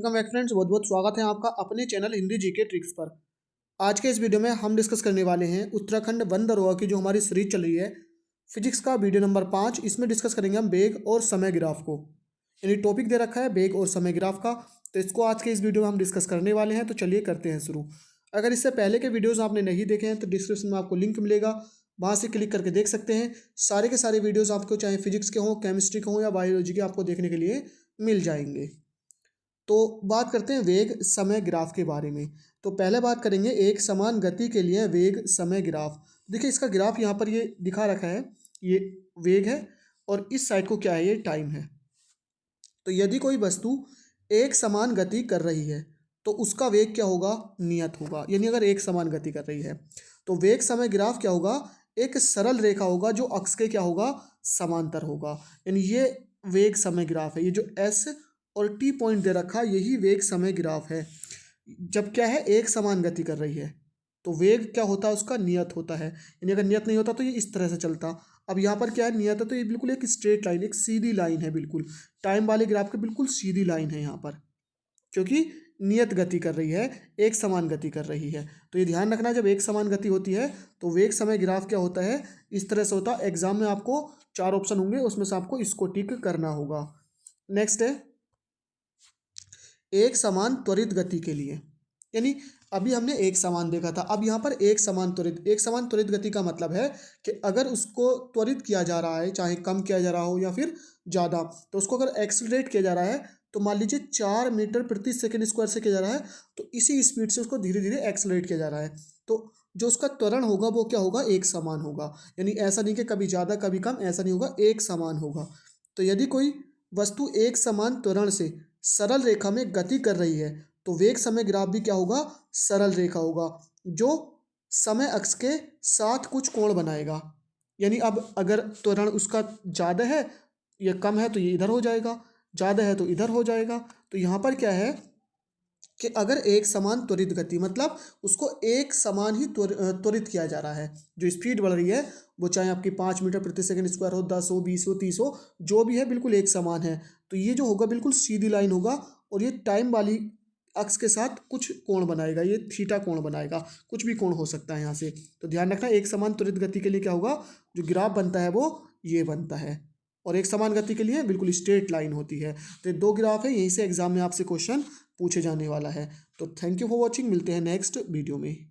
Welcome back friends, बहुत बहुत स्वागत है आपका अपने चैनल हिंदी जीके ट्रिक्स पर। आज के इस वीडियो में हम डिस्कस करने वाले हैं उत्तराखंड वन दरोगा की जो हमारी सीरीज चल रही है फिजिक्स का वीडियो नंबर 5। इसमें डिस्कस करेंगे हम वेग और समय ग्राफ को, यानी टॉपिक दे रखा है वेग और समय ग्राफ का। तो इसको आज के इस वीडियो में हम डिस्कस करने वाले हैं। तो चलिए करते हैं शुरू। अगर इससे पहले के वीडियोज़ आपने नहीं देखे हैं तो डिस्क्रिप्शन में आपको लिंक मिलेगा, वहाँ से क्लिक करके देख सकते हैं। सारे के सारे वीडियोज़ आपको चाहे फिजिक्स के हों, केमिस्ट्री के हों या बायोलॉजी के, आपको देखने के लिए मिल जाएंगे। तो बात करते हैं वेग समय ग्राफ के बारे में। तो पहले बात करेंगे एक समान गति के लिए वेग समय ग्राफ। देखिए इसका ग्राफ यहाँ पर ये दिखा रखा है, ये वेग है और इस साइड को क्या है, ये टाइम है। तो यदि कोई वस्तु एक समान गति कर रही है तो उसका वेग क्या होगा, नियत होगा। यानी अगर एक समान गति कर रही है तो वेग समय ग्राफ क्या होगा, एक सरल रेखा होगा जो अक्ष के क्या होगा, समांतर होगा। यानी ये वेग समय ग्राफ है। ये जो एस और टी पॉइंट दे रखा यही वेग समय ग्राफ है। जब क्या है, एक समान गति कर रही है तो वेग क्या होता है, उसका नियत होता है। यानी अगर नियत नहीं होता तो ये इस तरह से चलता। अब यहाँ पर क्या है, नियत है तो ये बिल्कुल एक स्ट्रेट लाइन, एक सीधी लाइन है, बिल्कुल टाइम वाले ग्राफ के बिल्कुल सीधी लाइन है यहाँ पर, क्योंकि नियत गति कर रही है, एक समान गति कर रही है। तो ये ध्यान रखना, जब एक समान गति होती है तो वेग समय ग्राफ क्या होता है, इस तरह से होता है। एग्जाम में आपको 4 ऑप्शन होंगे, उसमें से आपको इसको टिक करना होगा। नेक्स्ट है एक समान त्वरित गति के लिए। यानी अभी हमने एक समान देखा था, अब यहाँ पर एक समान त्वरित। एक समान त्वरित गति का मतलब है कि अगर उसको त्वरित किया जा रहा है, चाहे कम किया जा रहा हो या फिर ज़्यादा, तो उसको अगर एक्सेलरेट किया जा रहा है तो मान लीजिए 4 मीटर प्रति सेकंड स्क्वायर से किया जा रहा है, तो इसी स्पीड से उसको धीरे धीरे एक्सेलरेट किया जा रहा है। तो जो उसका त्वरण होगा वो क्या होगा, एक समान होगा। यानी ऐसा नहीं कि कभी ज़्यादा कभी कम, ऐसा नहीं होगा, एक समान होगा। तो यदि कोई वस्तु एक समान त्वरण से सरल रेखा में गति कर रही है तो वेग समय ग्राफ भी क्या होगा, सरल रेखा होगा जो समय अक्ष के साथ कुछ कोण बनाएगा। यानी अब अगर त्वरण उसका ज़्यादा है या कम है तो ये इधर हो जाएगा, ज़्यादा है तो इधर हो जाएगा। तो यहाँ पर क्या है कि अगर एक समान त्वरित गति, मतलब उसको एक समान ही त्वरित किया जा रहा है, जो स्पीड बढ़ रही है वो चाहे आपकी 5 मीटर प्रति सेकंड स्क्वायर हो, 10 हो, 20 हो, 30 हो, जो भी है बिल्कुल एक समान है। तो ये जो होगा बिल्कुल सीधी लाइन होगा और ये टाइम वाली अक्ष के साथ कुछ कोण बनाएगा, ये थीटा कोण बनाएगा, कुछ भी कोण हो सकता है यहाँ से। तो ध्यान रखना, एक समान त्वरित गति के लिए क्या होगा, जो ग्राफ बनता है वो ये बनता है, और एक समान गति के लिए बिल्कुल स्ट्रेट लाइन होती है। तो ये दो ग्राफ है, यहीं से एग्जाम में आपसे क्वेश्चन पूछे जाने वाला है। तो थैंक यू फॉर वॉचिंग, मिलते हैं नेक्स्ट वीडियो में।